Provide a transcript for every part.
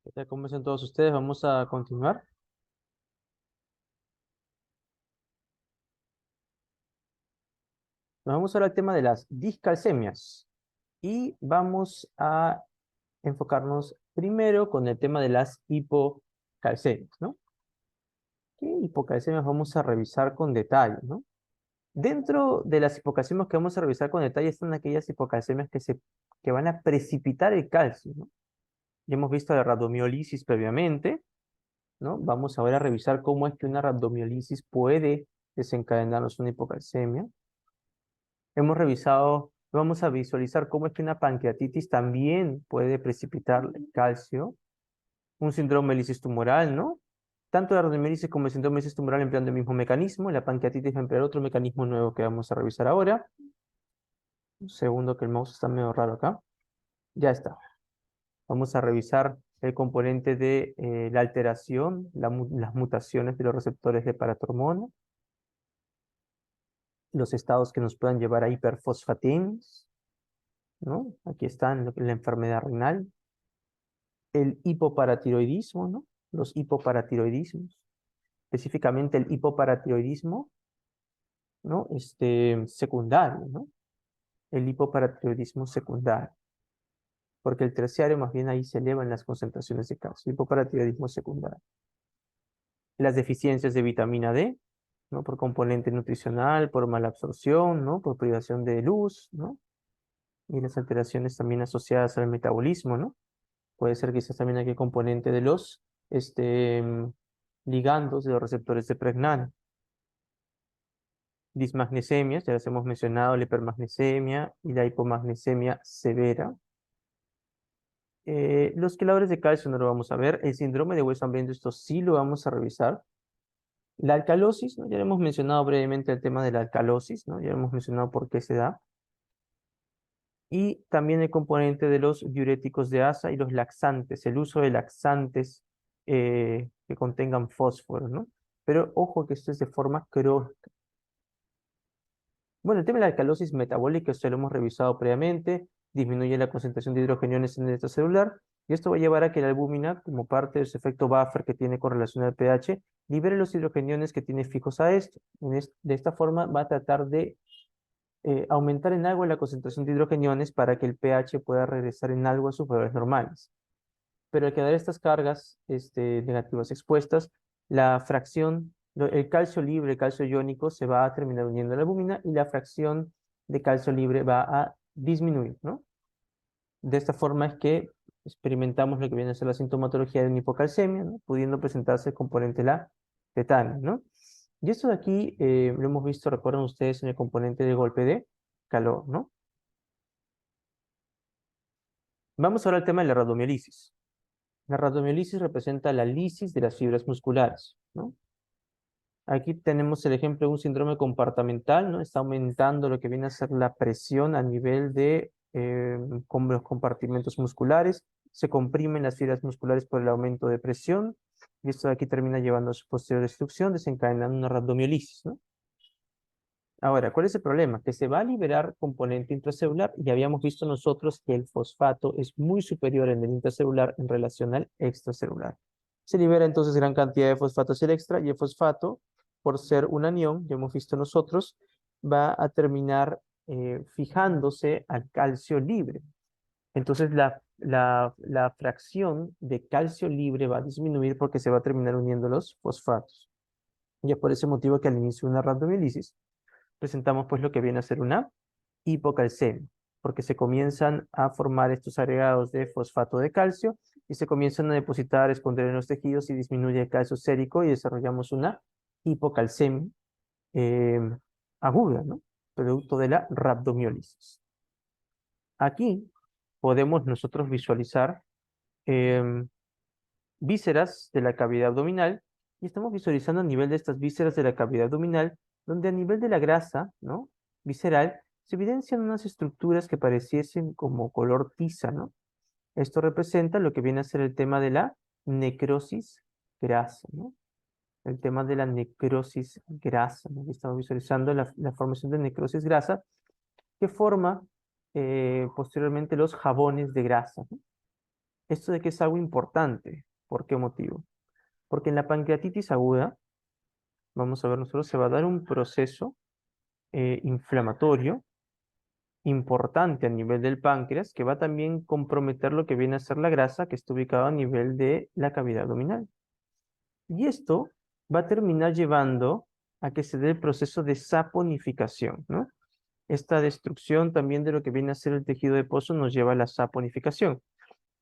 ¿Qué tal? ¿Cómo están todos ustedes? Vamos a continuar. Nos vamos ahora al tema de las discalcemias y vamos a enfocarnos primero con el tema de las hipocalcemias, ¿no? ¿Qué hipocalcemias vamos a revisar con detalle, ¿no? Dentro de las hipocalcemias que vamos a revisar con detalle están aquellas hipocalcemias que van a precipitar el calcio, ¿no? Ya hemos visto la rhabdomiólisis previamente, ¿no? Vamos ahora a revisar cómo es que una rhabdomiólisis puede desencadenarnos una hipocalcemia. Hemos revisado, vamos a visualizar cómo es que una pancreatitis también puede precipitar el calcio, un síndrome de lisis tumoral, ¿no? Tanto la rhabdomiólisis como el síndrome de lisis tumoral empleando el mismo mecanismo, la pancreatitis va a emplear otro mecanismo nuevo que vamos a revisar ahora. Un segundo que el mouse está medio raro acá. Ya está. Vamos a revisar el componente de la alteración, las mutaciones de los receptores de paratormona, los estados que nos puedan llevar a hiperfosfatemias, ¿no? Aquí están la enfermedad renal, el hipoparatiroidismo, ¿no? Los hipoparatiroidismos, específicamente el hipoparatiroidismo, ¿no? Secundario, ¿no? El hipoparatiroidismo secundario, porque el terciario más bien ahí se elevan las concentraciones de calcio, hipoparatiroidismo secundario. Las deficiencias de vitamina D, ¿no? Por componente nutricional, por mala absorción, ¿no? Por privación de luz, ¿no? Y las alteraciones también asociadas al metabolismo, ¿no? Puede ser quizás también aquí componente de los ligandos de los receptores de pregnana. Dismagnesemias, ya las hemos mencionado, la hipermagnesemia y la hipomagnesemia severa. Los queladores de calcio no lo vamos a ver. El síndrome de hueso hambriento, esto sí lo vamos a revisar. La alcalosis, ¿no? Ya hemos mencionado brevemente el tema de la alcalosis, ¿no? Ya hemos mencionado por qué se da. Y también el componente de los diuréticos de asa y los laxantes, el uso de laxantes que contengan fósforo, ¿no? Pero ojo que esto es de forma crónica. Bueno, el tema de la alcalosis metabólica, esto lo hemos revisado previamente, disminuye la concentración de hidrogeniones en el extracelular, y esto va a llevar a que la albúmina, como parte de su efecto buffer que tiene con relación al pH, libere los hidrogeniones que tiene fijos a esto. De esta forma va a tratar de aumentar en algo la concentración de hidrogeniones para que el pH pueda regresar en algo a sus valores normales. Pero al quedar estas cargas negativas expuestas, la fracción, el calcio libre, el calcio iónico, se va a terminar uniendo a la albúmina y la fracción de calcio libre va a disminuir, ¿no? De esta forma es que experimentamos lo que viene a ser la sintomatología de una hipocalcemia, ¿no? Pudiendo presentarse el componente la tetania, ¿no? Y esto de aquí lo hemos visto, recuerdan ustedes, en el componente de golpe de calor, ¿no? Vamos ahora al tema de la rhabdomiólisis. La rhabdomiólisis representa la lisis de las fibras musculares, ¿no? Aquí tenemos el ejemplo de un síndrome compartimental, ¿no? Está aumentando lo que viene a ser la presión a nivel de con los compartimentos musculares. Se comprimen las fibras musculares por el aumento de presión. Y esto de aquí termina llevando a su posterior destrucción, desencadenando una rhabdomiólisis, ¿no? Ahora, ¿cuál es el problema? Que se va a liberar componente intracelular y habíamos visto nosotros que el fosfato es muy superior en el intracelular en relación al extracelular. Se libera entonces gran cantidad de fosfato hacia el extra y el fosfato, por ser un anión, ya hemos visto nosotros, va a terminar fijándose al calcio libre. Entonces la fracción de calcio libre va a disminuir porque se va a terminar uniendo los fosfatos. Y es por ese motivo que al inicio de una rhabdomiólisis presentamos pues lo que viene a ser una hipocalcemia, porque se comienzan a formar estos agregados de fosfato de calcio y se comienzan a depositar, a esconder en los tejidos y disminuye el calcio sérico y desarrollamos una hipocalcemia eh, aguda, ¿no? Producto de la rhabdomiólisis. Aquí podemos nosotros visualizar em, vísceras de la cavidad abdominal y estamos visualizando a nivel de estas vísceras de la cavidad abdominal, donde a nivel de la grasa, ¿no? Visceral, se evidencian unas estructuras que pareciesen como color tiza, ¿no? Esto representa lo que viene a ser el tema de la necrosis grasa, ¿no? El tema de la necrosis grasa, ¿no? Estamos visualizando la formación de necrosis grasa que forma posteriormente los jabones de grasa, ¿no? Esto de que es algo importante. ¿Por qué motivo? Porque en la pancreatitis aguda, vamos a ver nosotros, se va a dar un proceso inflamatorio importante a nivel del páncreas que va a también comprometer lo que viene a ser la grasa que está ubicada a nivel de la cavidad abdominal. Y esto va a terminar llevando a que se dé el proceso de saponificación, ¿no? Esta destrucción también de lo que viene a ser el tejido adiposo nos lleva a la saponificación,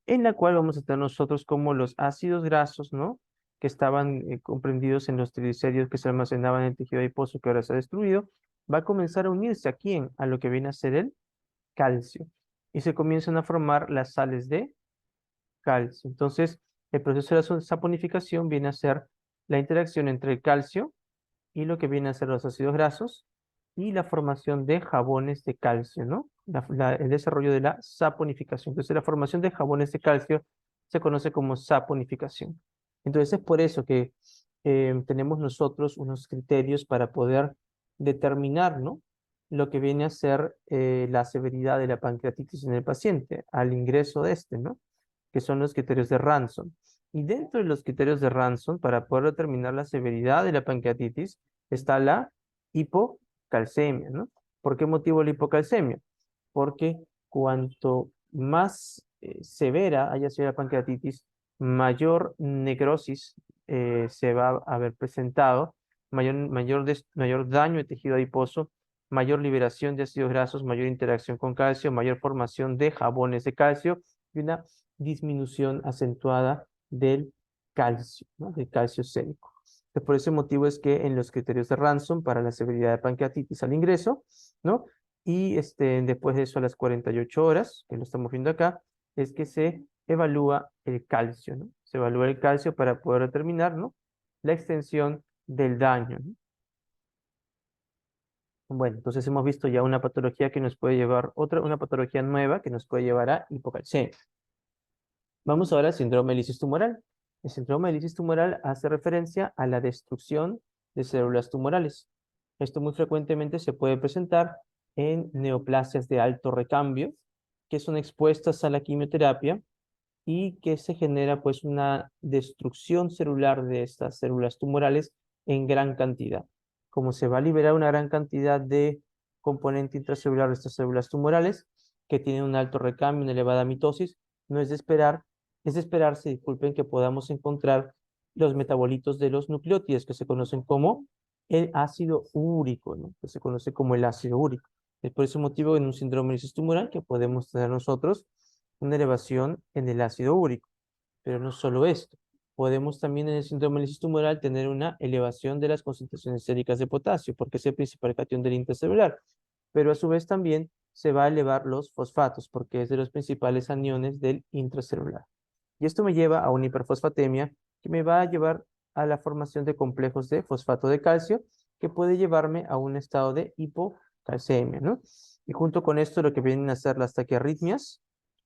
en la cual vamos a tener nosotros como los ácidos grasos, ¿no? Que estaban comprendidos en los triglicéridos que se almacenaban en el tejido adiposo que ahora se ha destruido, va a comenzar a unirse a quién, a lo que viene a ser el calcio. Y se comienzan a formar las sales de calcio. Entonces, el proceso de la saponificación viene a ser la interacción entre el calcio y lo que viene a ser los ácidos grasos y la formación de jabones de calcio, ¿no? El desarrollo de la saponificación. Entonces, la formación de jabones de calcio se conoce como saponificación. Entonces, es por eso que tenemos nosotros unos criterios para poder determinar, ¿no? Lo que viene a ser la severidad de la pancreatitis en el paciente al ingreso de este, ¿no? Que son los criterios de Ranson. Y dentro de los criterios de Ranson, para poder determinar la severidad de la pancreatitis, está la hipocalcemia, ¿no? ¿Por qué motivo la hipocalcemia? Porque cuanto más severa haya sido la pancreatitis, mayor necrosis se va a haber presentado, mayor daño de tejido adiposo, mayor liberación de ácidos grasos, mayor interacción con calcio, mayor formación de jabones de calcio y una disminución acentuada del calcio, ¿no? Del calcio sérico. Por ese motivo es que en los criterios de Ransom para la severidad de pancreatitis al ingreso, ¿no? Y después de eso a las 48 horas, que lo estamos viendo acá, es que se evalúa el calcio, ¿no? Se evalúa el calcio para poder determinar, ¿no? La extensión del daño, ¿no? Bueno, entonces hemos visto ya una patología que nos puede llevar, una patología nueva que nos puede llevar a hipocalcemia. Vamos ahora al síndrome de lisis tumoral. El síndrome de lisis tumoral hace referencia a la destrucción de células tumorales. Esto muy frecuentemente se puede presentar en neoplasias de alto recambio, que son expuestas a la quimioterapia y que se genera pues una destrucción celular de estas células tumorales en gran cantidad. Como se va a liberar una gran cantidad de componente intracelular de estas células tumorales, que tienen un alto recambio, una elevada mitosis, no es de esperar, es de esperarse, disculpen, que podamos encontrar los metabolitos de los nucleótidos que se conocen como el ácido úrico, ¿no? Que se conoce como el ácido úrico. Es por ese motivo en un síndrome de lisis tumoral que podemos tener nosotros una elevación en el ácido úrico. Pero no solo esto, podemos también en el síndrome de lisis tumoral tener una elevación de las concentraciones séricas de potasio, porque es el principal cation del intracelular. Pero a su vez también se va a elevar los fosfatos, porque es de los principales aniones del intracelular. Y esto me lleva a una hiperfosfatemia que me va a llevar a la formación de complejos de fosfato de calcio, que puede llevarme a un estado de hipocalcemia, ¿no? Y junto con esto lo que vienen a ser las taquiarritmias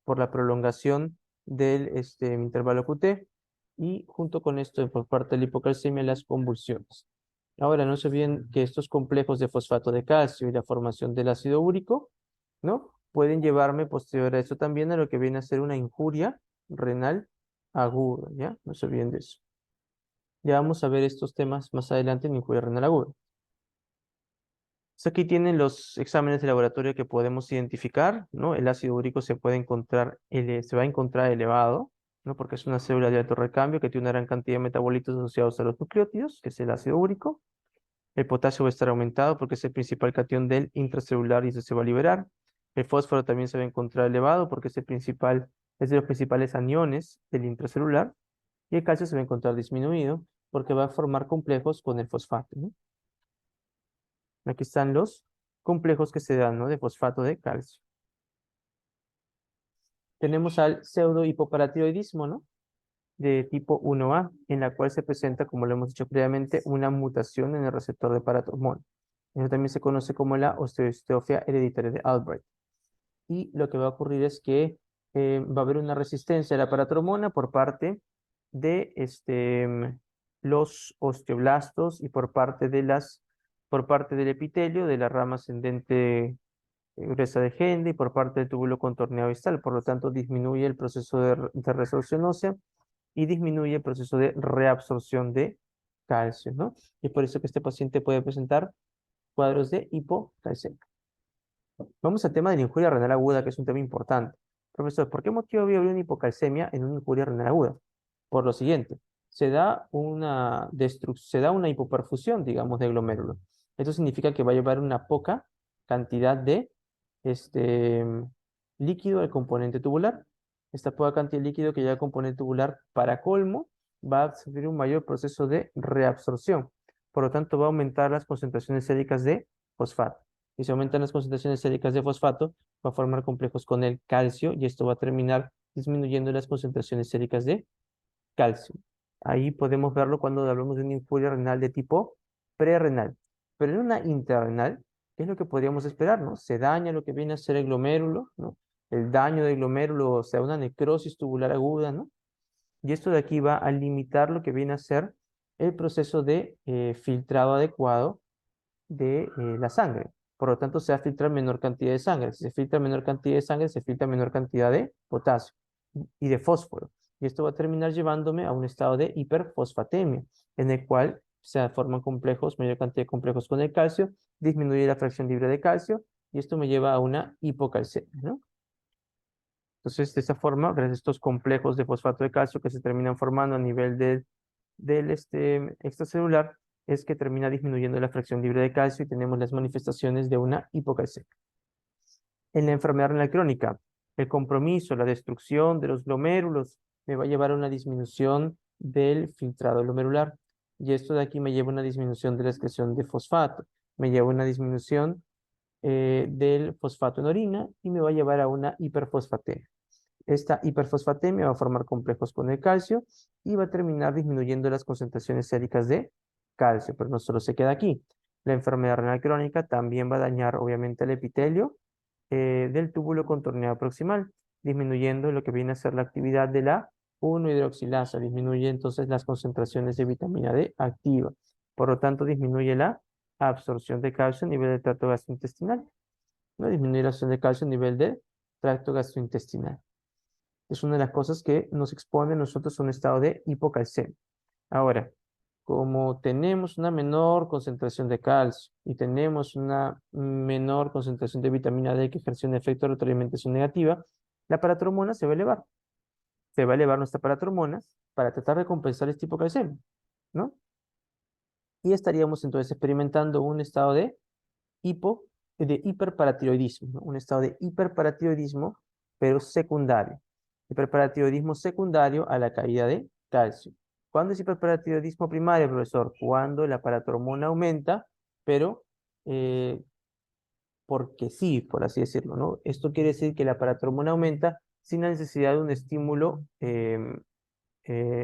por la prolongación del intervalo QT y junto con esto por parte de la hipocalcemia las convulsiones. Ahora no se olviden que estos complejos de fosfato de calcio y la formación del ácido úrico, ¿no? Pueden llevarme posterior a eso también a lo que viene a ser una injuria renal aguda, ¿ya? No se olviden de eso. Ya vamos a ver estos temas más adelante en injuria renal aguda. Pues aquí tienen los exámenes de laboratorio que podemos identificar, ¿no? El ácido úrico se puede encontrar, se va a encontrar elevado, ¿no? Porque es una célula de alto recambio que tiene una gran cantidad de metabolitos asociados a los nucleótidos, que es el ácido úrico. El potasio va a estar aumentado porque es el principal cation del intracelular y eso se va a liberar. El fósforo también se va a encontrar elevado porque es de los principales aniones del intracelular. Y el calcio se va a encontrar disminuido porque va a formar complejos con el fosfato, ¿no? Aquí están los complejos que se dan, ¿no? De fosfato de calcio. Tenemos al pseudohipoparatiroidismo, ¿no? De tipo 1A, en la cual se presenta, como lo hemos dicho previamente, una mutación en el receptor de paratormona. Eso también se conoce como la osteodistrofia hereditaria de Albright. Y lo que va a ocurrir es que va a haber una resistencia a la paratormona por parte de los osteoblastos y por parte del epitelio de la rama ascendente gruesa de Henle y por parte del túbulo contorneado distal. Por lo tanto, disminuye el proceso de resorción ósea y disminuye el proceso de reabsorción de calcio, ¿no? Y es por eso que este paciente puede presentar cuadros de hipocalcemia. Vamos al tema de la injuria renal aguda, que es un tema importante. Profesor, ¿por qué motivo habría una hipocalcemia en una injuria renal aguda? Por lo siguiente, se da una hipoperfusión, digamos, de glomérulo. Esto significa que va a llevar una poca cantidad de este, líquido al componente tubular. Esta poca cantidad de líquido que lleva al componente tubular, para colmo, va a sufrir un mayor proceso de reabsorción. Por lo tanto, va a aumentar las concentraciones séricas de fosfato. Y si aumentan las concentraciones séricas de fosfato, va a formar complejos con el calcio y esto va a terminar disminuyendo las concentraciones séricas de calcio. Ahí podemos verlo cuando hablamos de una infuria renal de tipo prerrenal. Pero en una intrarrenal, ¿qué es lo que podríamos esperar, no? Se daña lo que viene a ser el glomérulo, ¿no? El daño del glomérulo, o sea, una necrosis tubular aguda, ¿no? Y esto de aquí va a limitar lo que viene a ser el proceso de filtrado adecuado de la sangre. Por lo tanto, se va a filtrar menor cantidad de sangre. Si se filtra menor cantidad de sangre, se filtra menor cantidad de potasio y de fósforo. Y esto va a terminar llevándome a un estado de hiperfosfatemia, en el cual se forman complejos, mayor cantidad de complejos con el calcio, disminuye la fracción libre de calcio, y esto me lleva a una hipocalcemia, ¿no? Entonces, de esta forma, gracias a estos complejos de fosfato de calcio que se terminan formando a nivel del extracelular, es que termina disminuyendo la fracción libre de calcio y tenemos las manifestaciones de una hipocalcemia. En la enfermedad renal crónica, el compromiso, la destrucción de los glomérulos me va a llevar a una disminución del filtrado glomerular. Y esto de aquí me lleva a una disminución de la excreción de fosfato, me lleva a una disminución del fosfato en orina y me va a llevar a una hiperfosfatemia. Esta hiperfosfatemia va a formar complejos con el calcio y va a terminar disminuyendo las concentraciones séricas de calcio, pero no solo se queda aquí. La enfermedad renal crónica también va a dañar obviamente el epitelio del túbulo contorneado proximal, disminuyendo lo que viene a ser la actividad de la 1-hidroxilasa, disminuye entonces las concentraciones de vitamina D activa. Por lo tanto, disminuye la absorción de calcio a nivel del tracto gastrointestinal, ¿no? Disminuye la absorción de calcio a nivel del tracto gastrointestinal. Es una de las cosas que nos expone a nosotros a un estado de hipocalcemia. Ahora, como tenemos una menor concentración de calcio y tenemos una menor concentración de vitamina D que ejerce un efecto de retroalimentación negativa, la paratromona se va a elevar. Se va a elevar nuestra paratromona para tratar de compensar esta hipocalcemia, ¿no? Y estaríamos entonces experimentando un estado de hiperparatiroidismo, ¿no? Un estado de hiperparatiroidismo, pero secundario. Hiperparatiroidismo secundario a la caída de calcio. ¿Cuándo es hiperparatiroidismo primario, profesor? Cuando la paratormona aumenta, pero porque sí, por así decirlo, ¿no? Esto quiere decir que la paratormona aumenta sin la necesidad de un estímulo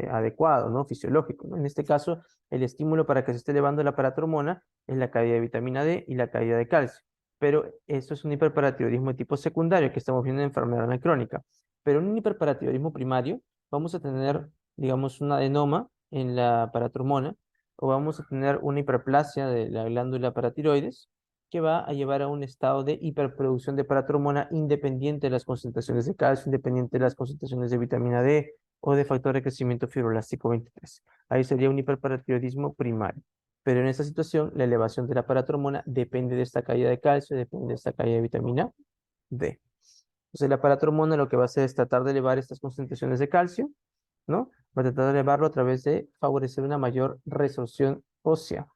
adecuado, ¿no? Fisiológico, ¿no? En este caso, el estímulo para que se esté elevando la paratormona es la caída de vitamina D y la caída de calcio. Pero eso es un hiperparatiroidismo de tipo secundario que estamos viendo en enfermedad renal crónica. Pero en un hiperparatiroidismo primario vamos a tener, digamos, un adenoma en la paratormona o vamos a tener una hiperplasia de la glándula paratiroides que va a llevar a un estado de hiperproducción de paratormona independiente de las concentraciones de calcio, independiente de las concentraciones de vitamina D, o de factor de crecimiento fibroelástico 23. Ahí sería un hiperparatiroidismo primario. Pero en esta situación, la elevación de la paratormona depende de esta caída de calcio, depende de esta caída de vitamina D. Entonces, la paratormona lo que va a hacer es tratar de elevar estas concentraciones de calcio, ¿no? Va a tratar de elevarlo a través de favorecer una mayor resorción ósea.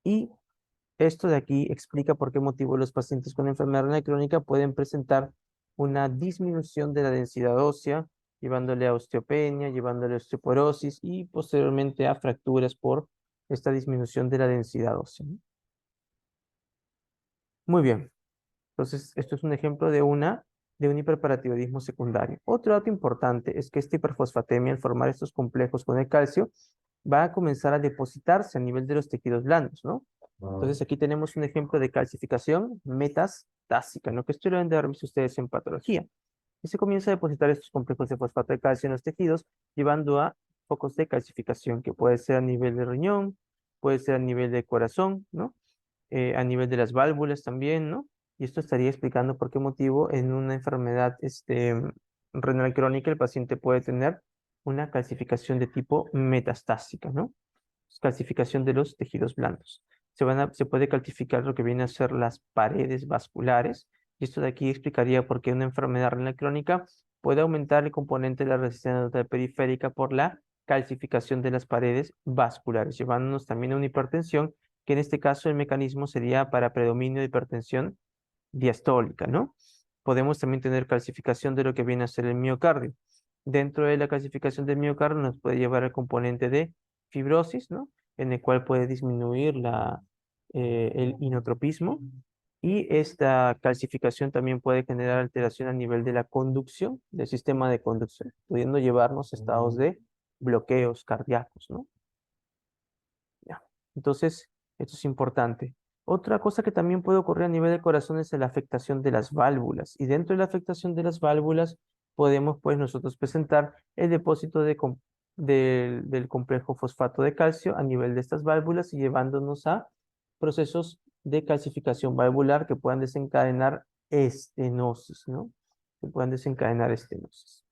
Y esto de aquí explica por qué motivo los pacientes con enfermedad renal crónica pueden presentar una disminución de la densidad ósea, llevándole a osteopenia, llevándole a osteoporosis y posteriormente a fracturas por esta disminución de la densidad ósea, ¿no? Muy bien. Entonces, esto es un ejemplo de un hiperparatiroidismo secundario. Otro dato importante es que esta hiperfosfatemia, al formar estos complejos con el calcio, va a comenzar a depositarse a nivel de los tejidos blandos, ¿no? Entonces, aquí tenemos un ejemplo de calcificación metastásica, ¿no? Que esto lo deben de haber visto ustedes en patología. Y se comienza a depositar estos complejos de fosfato de calcio en los tejidos, llevando a focos de calcificación, que puede ser a nivel de riñón, puede ser a nivel de corazón, ¿no? A nivel de las válvulas también, ¿no? Y esto estaría explicando por qué motivo en una enfermedad renal crónica el paciente puede tener una calcificación de tipo metastásica, ¿no? Calcificación de los tejidos blandos. Se puede calcificar lo que viene a ser las paredes vasculares, y esto de aquí explicaría por qué una enfermedad renal crónica puede aumentar el componente de la resistencia neutral periférica por la calcificación de las paredes vasculares, llevándonos también a una hipertensión, que en este caso el mecanismo sería para predominio de hipertensión diastólica, ¿no? Podemos también tener calcificación de lo que viene a ser el miocardio. Dentro de la calcificación del miocardio nos puede llevar al componente de fibrosis, ¿no? En el cual puede disminuir el inotropismo, y esta calcificación también puede generar alteración a nivel de la conducción, del sistema de conducción, pudiendo llevarnos a estados de bloqueos cardíacos, ¿no? Ya. Entonces, esto es importante. Otra cosa que también puede ocurrir a nivel del corazón es la afectación de las válvulas. Y dentro de la afectación de las válvulas podemos pues nosotros presentar el depósito del complejo fosfato de calcio a nivel de estas válvulas y llevándonos a procesos de calcificación valvular que puedan desencadenar estenosis, ¿no? Que puedan desencadenar estenosis.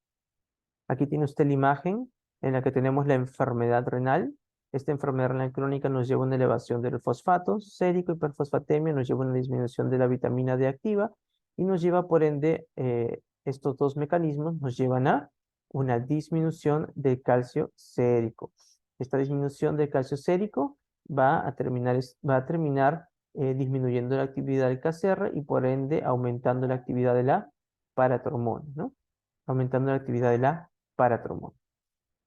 Aquí tiene usted la imagen en la que tenemos la enfermedad renal. Esta enfermedad renal crónica nos lleva a una elevación del fosfato sérico, hiperfosfatemia, nos lleva a una disminución de la vitamina D activa y nos lleva, por ende, estos dos mecanismos nos llevan a una disminución del calcio sérico. Esta disminución del calcio sérico va a terminar disminuyendo la actividad del KCR y, por ende, aumentando la actividad de la paratormona, ¿no? Aumentando la actividad de la paratormona.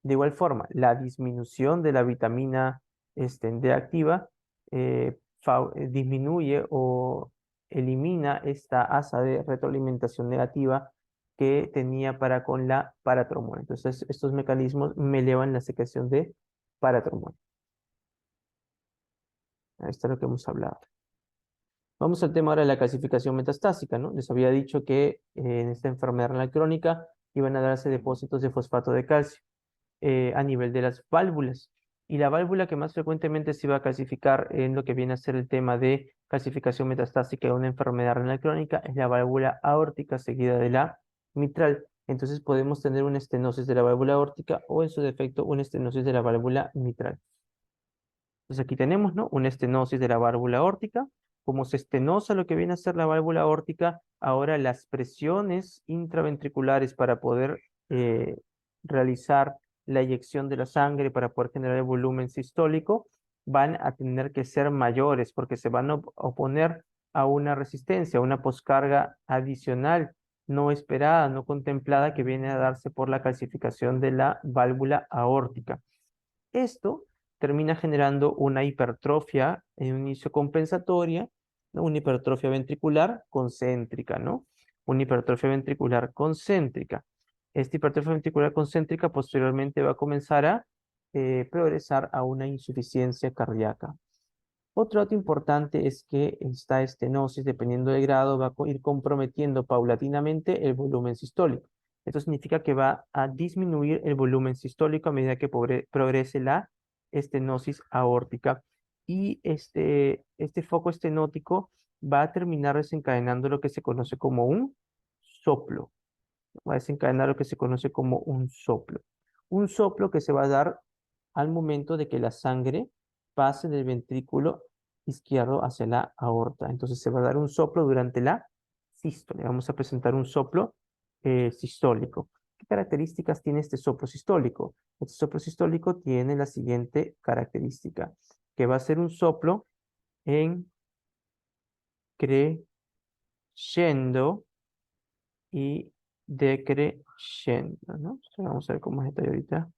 De igual forma, la disminución de la vitamina D activa disminuye o elimina esta asa de retroalimentación negativa que tenía para con la paratormona. Entonces, estos mecanismos me elevan la secreción de paratormona. Ahí está lo que hemos hablado. Vamos al tema ahora de la calcificación metastásica, ¿no? Les había dicho que en esta enfermedad renal crónica iban a darse depósitos de fosfato de calcio a nivel de las válvulas. Y la válvula que más frecuentemente se va a calcificar en lo que viene a ser el tema de calcificación metastásica de una enfermedad renal crónica es la válvula aórtica seguida de la mitral. Entonces podemos tener una estenosis de la válvula aórtica o en su defecto una estenosis de la válvula mitral. Entonces aquí tenemos, ¿no? Una estenosis de la válvula aórtica. Como se estenosa lo que viene a ser la válvula aórtica, ahora las presiones intraventriculares para poder realizar la eyección de la sangre, para poder generar el volumen sistólico, van a tener que ser mayores porque se van a oponer a una resistencia, a una poscarga adicional no esperada, no contemplada, que viene a darse por la calcificación de la válvula aórtica. Esto termina generando una hipertrofia en un inicio compensatoria, ¿no? Una hipertrofia ventricular concéntrica, ¿no? Una hipertrofia ventricular concéntrica. Esta hipertrofia ventricular concéntrica posteriormente va a comenzar a progresar a una insuficiencia cardíaca. Otro dato importante es que esta estenosis, dependiendo del grado, va a ir comprometiendo paulatinamente el volumen sistólico. Esto significa que va a disminuir el volumen sistólico a medida que progrese la estenosis aórtica. Y este foco estenótico va a terminar desencadenando lo que se conoce como un soplo. Va a desencadenar lo que se conoce como un soplo. Un soplo que se va a dar al momento de que la sangre pase del ventrículo izquierdo hacia la aorta. Entonces se va a dar un soplo durante la sístole. Vamos a presentar un soplo sistólico. ¿Qué características tiene este soplo sistólico? Este soplo sistólico tiene la siguiente característica, que va a ser un soplo en crescendo y decreciendo, ¿no? Vamos a ver cómo es detalle ahorita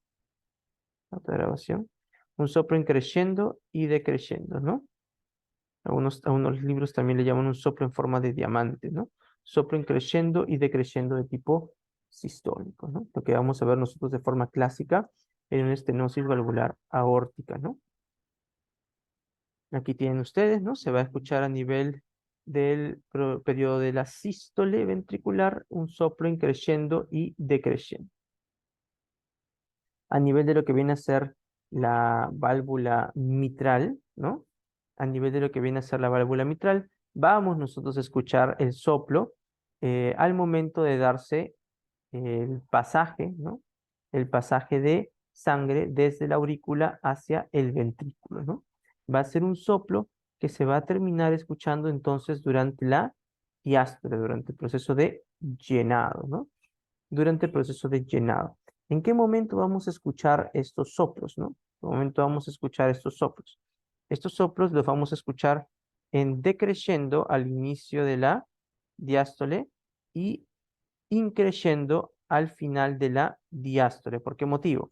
la otra grabación. Un soplo en crescendo y decreciendo, ¿no? Algunos libros también le llaman un soplo en forma de diamante, ¿no? Soplo en crescendo y decreciendo de tipo sistólico, ¿no? Lo que vamos a ver nosotros de forma clásica en una estenosis valvular aórtica, ¿no? Aquí tienen ustedes, ¿no? Se va a escuchar a nivel del periodo de la sístole ventricular un soplo en crescendo y decreciendo. A nivel de lo que viene a ser la válvula mitral, ¿no? A nivel de lo que viene a ser la válvula mitral, vamos nosotros a escuchar el soplo al momento de darse el pasaje, ¿no? El pasaje de sangre desde la aurícula hacia el ventrículo, ¿no? Va a ser un soplo que se va a terminar escuchando entonces durante la diástole, durante el proceso de llenado, ¿no? Durante el proceso de llenado. ¿En qué momento vamos a escuchar estos soplos, no? ¿En qué momento vamos a escuchar estos soplos? Estos soplos los vamos a escuchar en decreciendo al inicio de la diástole y increciendo al final de la diástole. ¿Por qué motivo?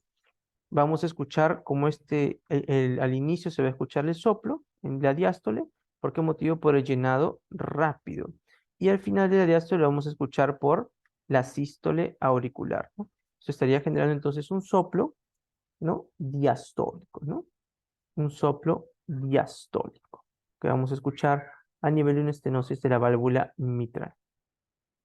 Vamos a escuchar como al inicio se va a escuchar el soplo en la diástole. ¿Por qué motivo? Por el llenado rápido. Y al final de la diástole lo vamos a escuchar por la sístole auricular, ¿no? Eso estaría generando entonces un soplo, ¿no? Diastólico, ¿no? Un soplo diastólico que vamos a escuchar a nivel de una estenosis de la válvula mitral,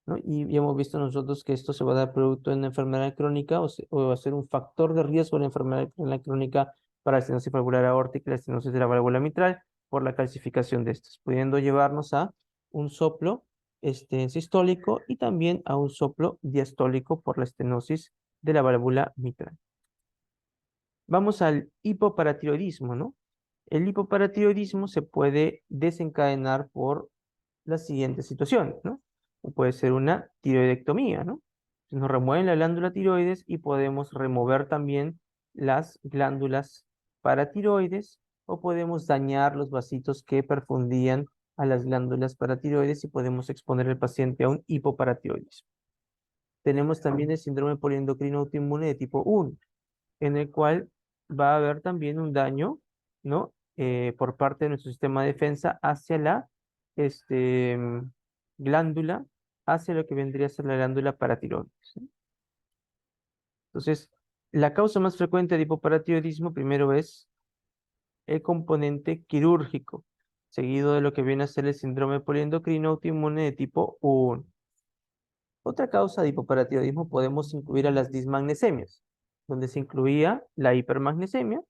¿no? Y hemos visto nosotros que esto se va a dar producto de una enfermedad crónica o va a ser un factor de riesgo de la enfermedad crónica para la estenosis valvular aórtica y la estenosis de la válvula mitral por la calcificación de estas, pudiendo llevarnos a un soplo sistólico y también a un soplo diastólico por la estenosis de la válvula mitral. Vamos al hipoparatiroidismo, ¿no? El hipoparatiroidismo se puede desencadenar por las siguientes situaciones, ¿no? O puede ser una tiroidectomía, ¿no? Nos remueven la glándula tiroides y podemos remover también las glándulas paratiroides o podemos dañar los vasitos que perfundían a las glándulas paratiroides y podemos exponer al paciente a un hipoparatiroidismo. Tenemos también el síndrome poliendocrino autoinmune de tipo 1, en el cual va a haber también un daño, ¿no? Por parte de nuestro sistema de defensa hacia la este, glándula, hacia lo que vendría a ser la glándula paratiroides, ¿sí? Entonces, la causa más frecuente de hipoparatiroidismo primero es el componente quirúrgico, seguido de lo que viene a ser el síndrome poliendocrino autoinmune de tipo 1. Otra causa de hipoparatiroidismo podemos incluir a las dismagnesemias, donde se incluía la hipermagnesemia,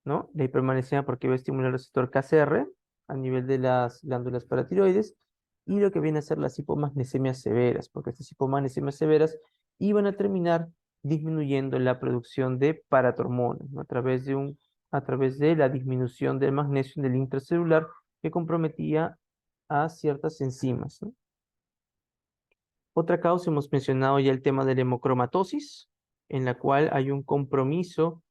¿no? La hipermagnesemia porque va a estimular el receptor KCR a nivel de las glándulas paratiroides y lo que viene a ser las hipomagnesemias severas, porque estas hipomagnesemias severas iban a terminar disminuyendo la producción de paratormona, ¿no? A través de la disminución del magnesio en el intracelular que comprometía a ciertas enzimas, ¿no? Otra causa, hemos mencionado ya el tema de la hemocromatosis, en la cual hay un compromiso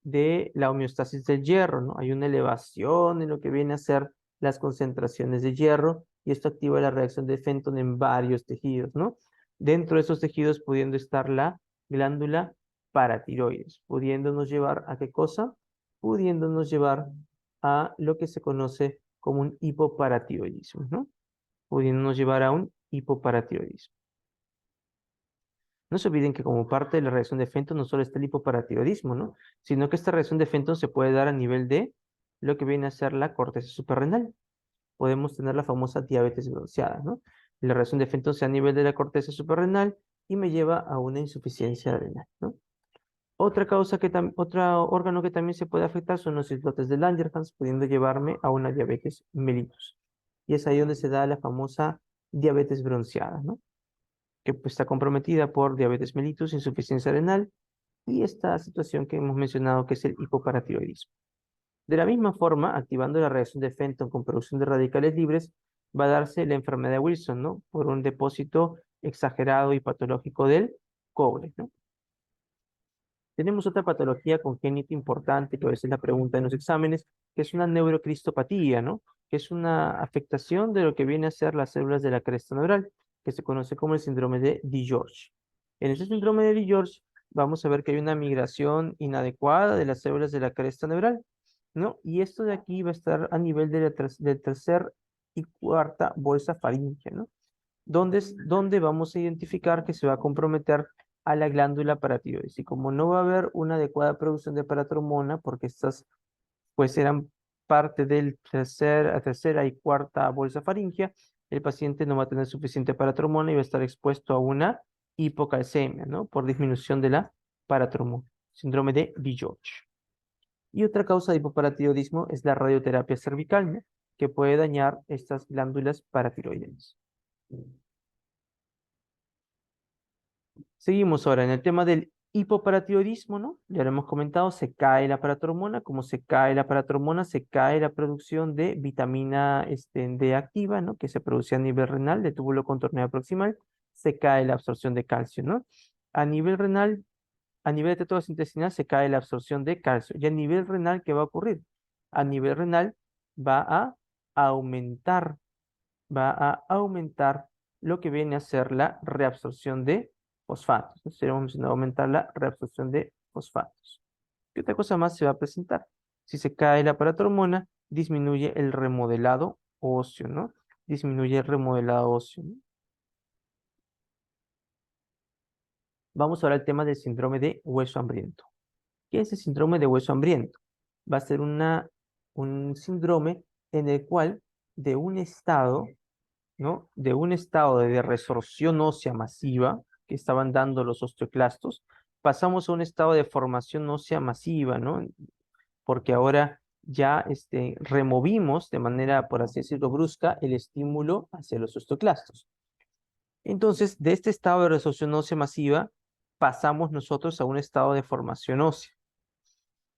de la homeostasis del hierro, ¿no? Hay una elevación en lo que viene a ser las concentraciones de hierro y esto activa la reacción de Fenton en varios tejidos, ¿no? Dentro de esos tejidos pudiendo estar la glándula paratiroides, pudiéndonos llevar a qué cosa? Pudiéndonos llevar a lo que se conoce como un hipoparatiroidismo, ¿no? Pudiéndonos llevar a un hipoparatiroidismo. No se olviden que como parte de la reacción de Fenton no solo está el hipoparatiroidismo, ¿no? Sino que esta reacción de Fenton se puede dar a nivel de lo que viene a ser la corteza suprarrenal. Podemos tener la famosa diabetes bronceada, ¿no? La reacción de Fenton sea a nivel de la corteza suprarrenal y me lleva a una insuficiencia renal, ¿no? Otro órgano que también se puede afectar son los islotes de Langerhans, pudiendo llevarme a una diabetes mellitus. Y es ahí donde se da la famosa diabetes bronceada, ¿no? Que pues, está comprometida por diabetes mellitus, insuficiencia renal y esta situación que hemos mencionado que es el hipoparatiroidismo. De la misma forma, activando la reacción de Fenton con producción de radicales libres, va a darse la enfermedad de Wilson, ¿no? Por un depósito exagerado y patológico del cobre, ¿no? Tenemos otra patología congénita importante, que a veces es la pregunta en los exámenes, que es una neurocristopatía, ¿no? Que es una afectación de lo que viene a ser las células de la cresta neural, que se conoce como el síndrome de DiGeorge. En este síndrome de DiGeorge vamos a ver que hay una migración inadecuada de las células de la cresta neural, ¿no? Y esto de aquí va a estar a nivel de del tercer y cuarta bolsa faríngea, ¿no? Donde vamos a identificar que se va a comprometer a la glándula paratiroides. Y como no va a haber una adecuada producción de paratormona, porque estas pues eran parte del tercera y cuarta bolsa faríngea, el paciente no va a tener suficiente paratormona y va a estar expuesto a una hipocalcemia, ¿no? Por disminución de la paratormona, síndrome de DiGeorge. Y otra causa de hipoparatiroidismo es la radioterapia cervical, ¿no? que puede dañar estas glándulas paratiroideas. Seguimos ahora en el tema del hipoparatiroidismo, ¿no? Ya lo hemos comentado, se cae la paratormona, como se cae la paratormona, se cae la producción de vitamina D activa, ¿no? Que se produce a nivel renal, del túbulo contorneado proximal, se cae la absorción de calcio, ¿no? A nivel renal, a nivel de tejido gastrointestinal se cae la absorción de calcio. Y a nivel renal, ¿qué va a ocurrir? A nivel renal va a aumentar, va a aumentar lo que viene a ser la reabsorción de fosfatos. Entonces, vamos a aumentar la reabsorción de fosfatos. ¿Qué otra cosa más se va a presentar? Si se cae la paratormona, disminuye el remodelado óseo, ¿no? Disminuye el remodelado óseo, ¿no? Vamos ahora al tema del síndrome de hueso hambriento. ¿Qué es el síndrome de hueso hambriento? Va a ser un síndrome en el cual de un estado, ¿no? De un estado de resorción ósea masiva que estaban dando los osteoclastos, pasamos a un estado de formación ósea masiva, ¿no? Porque ahora ya removimos de manera, por así decirlo, brusca el estímulo hacia los osteoclastos. Entonces, de este estado de resorción ósea masiva, pasamos nosotros a un estado de formación ósea.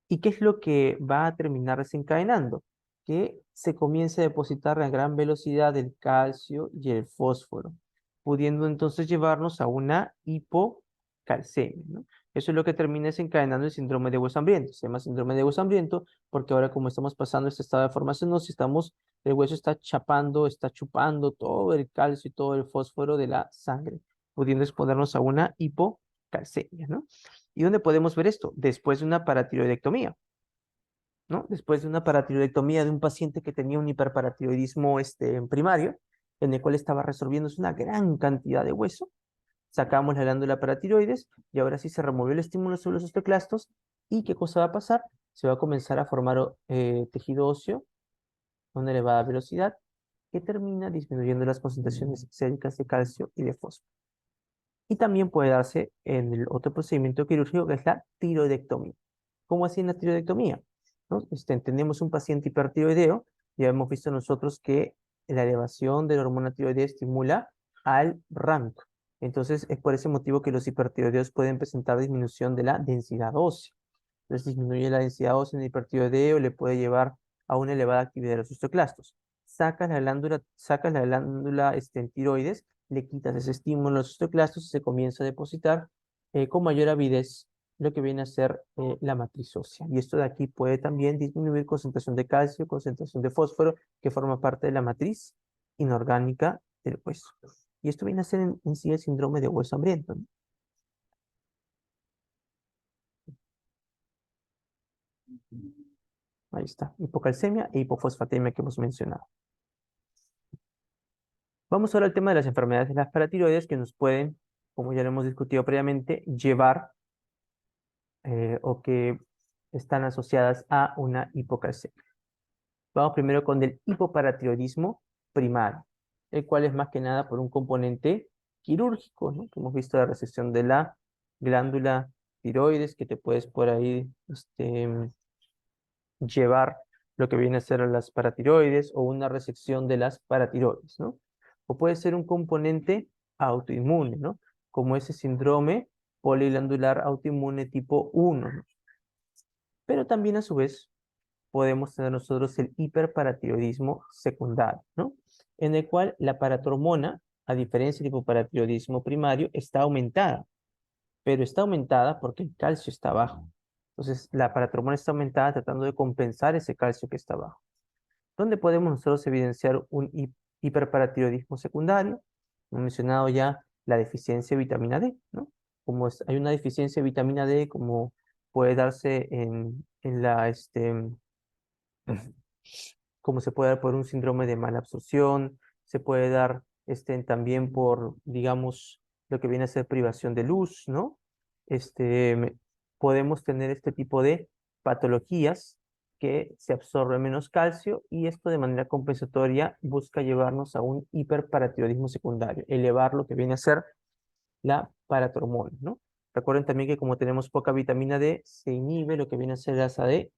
¿Y qué es lo que va a terminar desencadenando? Que se comience a depositar a gran velocidad el calcio y el fósforo, pudiendo entonces llevarnos a una hipocalcemia, ¿no? Eso es lo que termina desencadenando el síndrome de hueso hambriento. Se llama síndrome de hueso hambriento porque ahora como estamos pasando este estado de formación, el hueso está chapando, está chupando todo el calcio y todo el fósforo de la sangre, pudiendo exponernos a una hipocalcemia, ¿no? ¿Y dónde podemos ver esto? Después de una paratiroidectomía, ¿no? Después de una paratiroidectomía de un paciente que tenía un hiperparatiroidismo primario, en el cual estaba resolviéndose una gran cantidad de hueso, sacamos la glándula paratiroides y ahora sí se removió el estímulo sobre los osteoclastos. ¿Y qué cosa va a pasar? Se va a comenzar a formar tejido óseo a una elevada velocidad que termina disminuyendo las concentraciones séricas de calcio y de fósforo. Y también puede darse en el otro procedimiento quirúrgico que es la tiroidectomía. ¿Cómo así en la tiroidectomía? ¿No? Tenemos un paciente hipertiroideo, ya hemos visto nosotros que la elevación de la hormona tiroidea estimula al RANK. Entonces es por ese motivo que los hipertiroideos pueden presentar disminución de la densidad ósea. Entonces disminuye la densidad ósea en el hipertiroideo, le puede llevar a una elevada actividad de los osteoclastos. Sacas la glándula en tiroides, le quitas ese estímulo a los osteoclastos y se comienza a depositar con mayor avidez lo que viene a ser la matriz ósea. Y esto de aquí puede también disminuir concentración de calcio, concentración de fósforo, que forma parte de la matriz inorgánica del hueso. Y esto viene a ser en sí el síndrome de hueso hambriento, ¿no? Ahí está, hipocalcemia e hipofosfatemia que hemos mencionado. Vamos ahora al tema de las enfermedades de las paratiroides que nos pueden, como ya lo hemos discutido previamente, llevar o que están asociadas a una hipocalcemia. Vamos primero con el hipoparatiroidismo primario, el cual es más que nada por un componente quirúrgico, ¿no? Que hemos visto la resección de la glándula tiroides, que te puedes por ahí llevar lo que viene a ser las paratiroides o una resección de las paratiroides, ¿no? O puede ser un componente autoinmune, ¿no? Como ese síndrome poliglandular autoinmune tipo 1, ¿no? Pero también a su vez podemos tener nosotros el hiperparatiroidismo secundario, ¿no? En el cual la paratormona, a diferencia del hipoparatiroidismo primario, está aumentada, pero está aumentada porque el calcio está bajo. Entonces, la paratormona está aumentada tratando de compensar ese calcio que está bajo. ¿Dónde podemos nosotros evidenciar un hiperparatiroidismo secundario? Hemos mencionado ya la deficiencia de vitamina D, ¿no? Hay una deficiencia de vitamina D, como puede darse como se puede dar por un síndrome de mala absorción, se puede dar también por, digamos, lo que viene a ser privación de luz, ¿no? Podemos tener este tipo de patologías que se absorbe menos calcio y esto de manera compensatoria busca llevarnos a un hiperparatiroidismo secundario, elevar lo que viene a ser la paratormona, ¿no? Recuerden también que como tenemos poca vitamina D, se inhibe lo que viene a ser la ASA de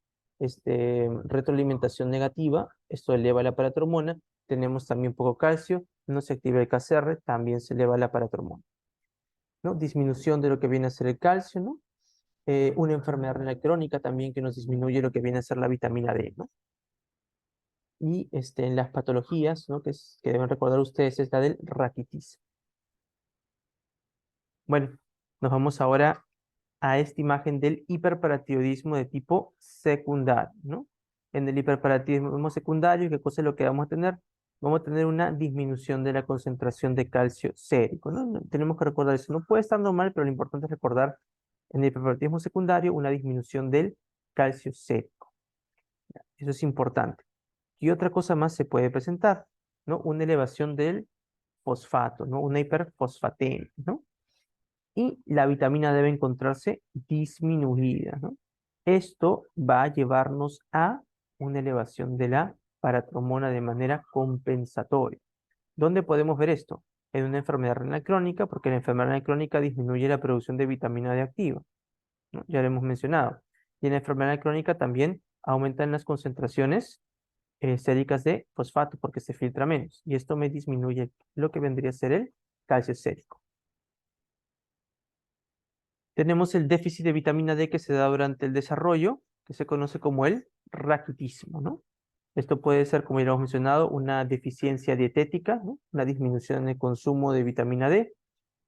retroalimentación negativa, esto eleva la paratromona. Tenemos también poco calcio, no se activa el KCR, también se eleva la paratromona, ¿no? Disminución de lo que viene a ser el calcio, ¿no? Una enfermedad renal crónica también que nos disminuye lo que viene a ser la vitamina D, ¿no? Y en las patologías, ¿no? Que deben recordar ustedes es la del raquitismo. Bueno, nos vamos ahora a esta imagen del hiperparatiroidismo de tipo secundario, ¿no? En el hiperparatiroidismo secundario, ¿qué cosa es lo que vamos a tener? Vamos a tener una disminución de la concentración de calcio sérico, ¿no? Tenemos que recordar eso. No puede estar normal, pero lo importante es recordar en el hiperparatiroidismo secundario una disminución del calcio sérico. Eso es importante. ¿Qué otra cosa más se puede presentar? ¿No? Una elevación del fosfato, ¿no? Una hiperfosfatemia, ¿no? Y la vitamina debe encontrarse disminuida, ¿no? Esto va a llevarnos a una elevación de la paratromona de manera compensatoria. ¿Dónde podemos ver esto? En una enfermedad renal crónica, porque la enfermedad renal crónica disminuye la producción de vitamina D activa, ¿no? Ya lo hemos mencionado. Y en la enfermedad renal crónica también aumentan las concentraciones séricas de fosfato porque se filtra menos. Y esto me disminuye lo que vendría a ser el calcio sérico. Tenemos el déficit de vitamina D que se da durante el desarrollo, que se conoce como el raquitismo, ¿no? Esto puede ser, como ya hemos mencionado, una deficiencia dietética, ¿no? Una disminución en el consumo de vitamina D,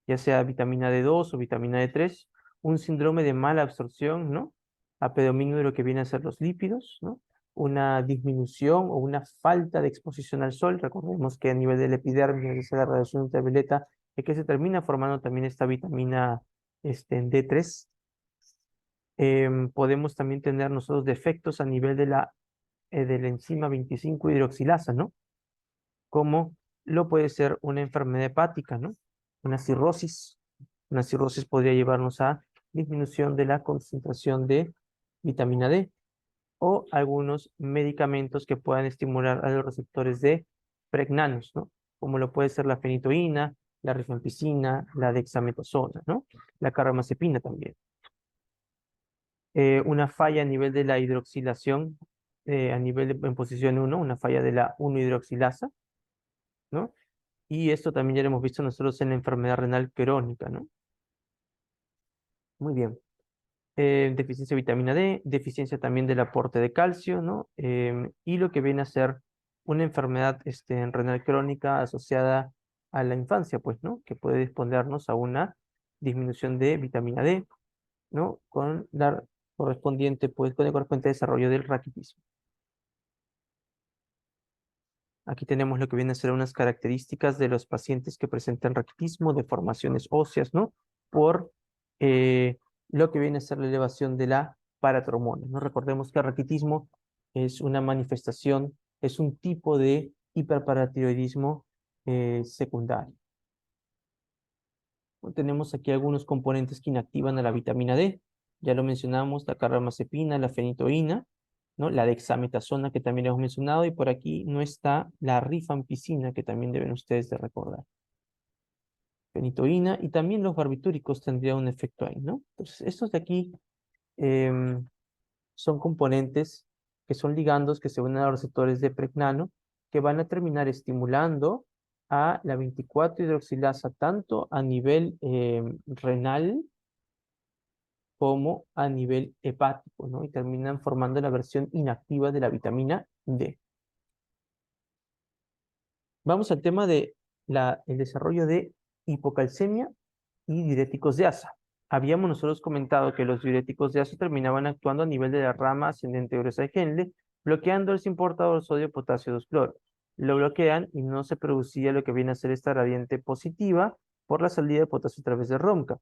ya sea vitamina D2 o vitamina D3, un síndrome de mala absorción, ¿no? A predominio de lo que viene a ser los lípidos, ¿no? Una disminución o una falta de exposición al sol. Recordemos que a nivel del epidermis, de la radiación ultravioleta, es que se termina formando también esta vitamina D3. Podemos también tener nosotros defectos a nivel de la enzima 25 hidroxilasa, ¿no? Como lo puede ser una enfermedad hepática, ¿no? Una cirrosis. Una cirrosis podría llevarnos a disminución de la concentración de vitamina D o algunos medicamentos que puedan estimular a los receptores de pregnanos, ¿no? Como lo puede ser la fenitoína, la rifampicina, la dexametasona, ¿no? La carbamazepina también. Una falla a nivel de la hidroxilación, a nivel en posición 1, una falla de la 1-hidroxilasa, ¿no? Y esto también ya lo hemos visto nosotros en la enfermedad renal crónica, ¿no? Muy bien. Deficiencia de vitamina D, deficiencia también del aporte de calcio, ¿no? Y lo que viene a ser una enfermedad renal crónica asociada a la infancia, pues, ¿no? Que puede disponernos a una disminución de vitamina D, ¿no? Con la correspondiente, pues, con el correspondiente desarrollo del raquitismo. Aquí tenemos lo que viene a ser unas características de los pacientes que presentan raquitismo, deformaciones óseas, ¿no? Por lo que viene a ser la elevación de la paratromona, ¿no? Recordemos que el raquitismo es una manifestación, es un tipo de hiperparatiroidismo secundario. Tenemos aquí algunos componentes que inactivan a la vitamina D. Ya lo mencionamos, la carbamazepina, la fenitoína, ¿no? La dexametasona que también hemos mencionado, y por aquí no está la rifampicina que también deben ustedes de recordar. Fenitoína y también los barbitúricos tendrían un efecto ahí, ¿no? Entonces, estos de aquí son componentes que son ligandos que se unen a los receptores de pregnano que van a terminar estimulando a la 24-hidroxilasa tanto a nivel renal como a nivel hepático, ¿no? Y terminan formando la versión inactiva de la vitamina D. Vamos al tema de el desarrollo de hipocalcemia y diuréticos de asa. Habíamos nosotros comentado que los diuréticos de asa terminaban actuando a nivel de la rama ascendente gruesa de Henle, bloqueando el importador sodio-potasio 2-cloro. Lo bloquean y no se producía lo que viene a ser esta gradiente positiva por la salida de potasio a través de ROMCA.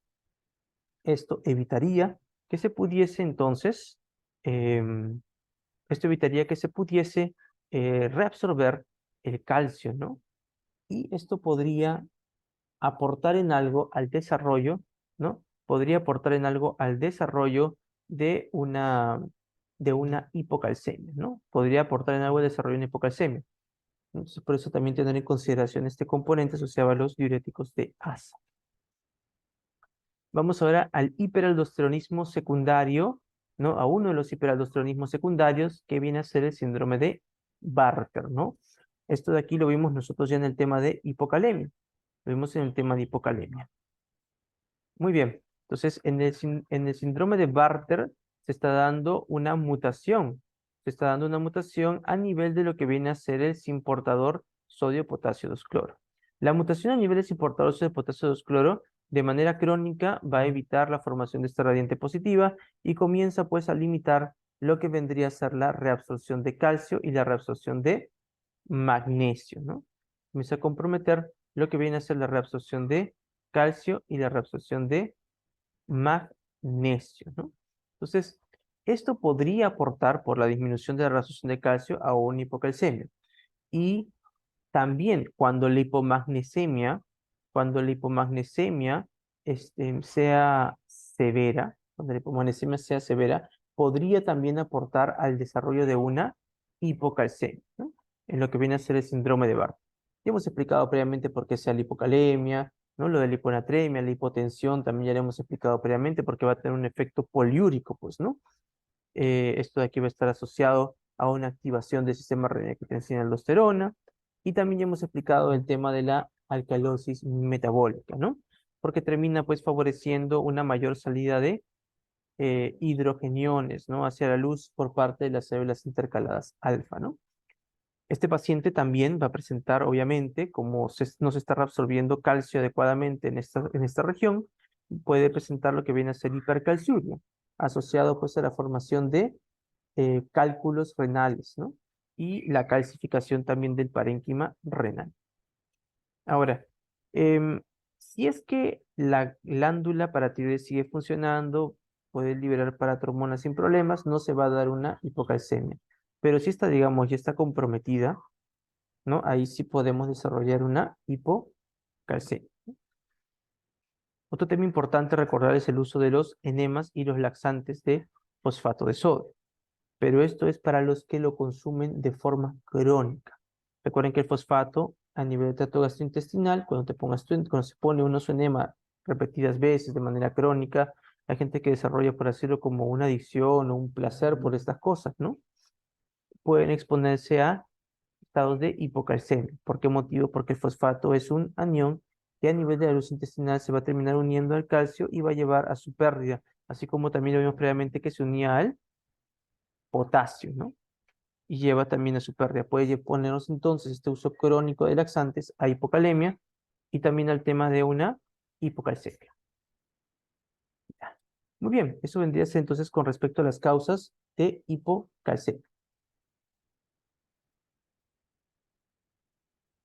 Esto evitaría que se pudiese entonces, esto evitaría que se pudiese reabsorber el calcio, ¿no? Y esto podría aportar en algo al desarrollo, ¿no? Podría aportar en algo al desarrollo de una hipocalcemia, ¿no? Podría aportar en algo al desarrollo de una hipocalcemia. Entonces, por eso también tener en consideración este componente asociado a los diuréticos de asa. Vamos ahora al hiperaldosteronismo secundario ¿no? A uno de los hiperaldosteronismos secundarios, que viene a ser el síndrome de Bartter, ¿no? Esto de aquí lo vimos nosotros ya en el tema de hipocalemia. Lo vimos en el tema de hipocalemia. Muy bien. Entonces, en el síndrome de Bartter se está dando una mutación. Se está dando una mutación a nivel de lo que viene a ser el simportador sodio-potasio 2-cloro. La mutación a nivel de simportador sodio-potasio 2-cloro de manera crónica va a evitar la formación de esta radiante positiva y comienza pues a limitar lo que vendría a ser la reabsorción de calcio y la reabsorción de magnesio, ¿no? Comienza a comprometer lo que viene a ser la reabsorción de calcio y la reabsorción de magnesio, ¿no? Entonces, esto podría aportar por la disminución de la reabsorción de calcio a una hipocalcemia. Y también cuando la hipomagnesemia sea severa, cuando la hipomagnesemia sea severa, podría también aportar al desarrollo de una hipocalcemia, ¿no? En lo que viene a ser el síndrome de Barth. Ya hemos explicado previamente por qué sea la hipocalemia, ¿no? Lo de la hiponatremia, la hipotensión, también ya lo hemos explicado previamente porque va a tener un efecto poliúrico, pues, ¿no? Esto de aquí va a estar asociado a una activación del sistema renin-angiotensina-aldosterona. Y también ya hemos explicado el tema de la alcalosis metabólica, ¿no? Porque termina pues favoreciendo una mayor salida de hidrogeniones, ¿no? Hacia la luz por parte de las células intercaladas alfa, ¿no? Este paciente también va a presentar, obviamente, como no se está reabsorbiendo calcio adecuadamente en esta región, puede presentar lo que viene a ser hipercalciuria, asociado pues a la formación de cálculos renales, ¿no? Y la calcificación también del parénquima renal. Ahora, si es que la glándula paratiroides sigue funcionando, puede liberar paratormona sin problemas, no se va a dar una hipocalcemia. Pero si esta, digamos, ya está comprometida, ¿no? Ahí sí podemos desarrollar una hipocalcemia. Otro tema importante a recordar es el uso de los enemas y los laxantes de fosfato de sodio, pero esto es para los que lo consumen de forma crónica. Recuerden que el fosfato a nivel de tracto gastrointestinal, cuando se pone uno su enema repetidas veces de manera crónica, hay gente que desarrolla, por decirlo, como una adicción o un placer por estas cosas, ¿no? Pueden exponerse a estados de hipocalcemia. ¿Por qué motivo? Porque el fosfato es un anión que a nivel de la luz intestinal se va a terminar uniendo al calcio y va a llevar a su pérdida, así como también lo vimos previamente que se unía al potasio, ¿no? Y lleva también a su pérdida. Puede ponernos entonces este uso crónico de laxantes a hipocalemia y también al tema de una hipocalcemia. Muy bien, eso vendría a ser entonces con respecto a las causas de hipocalcemia.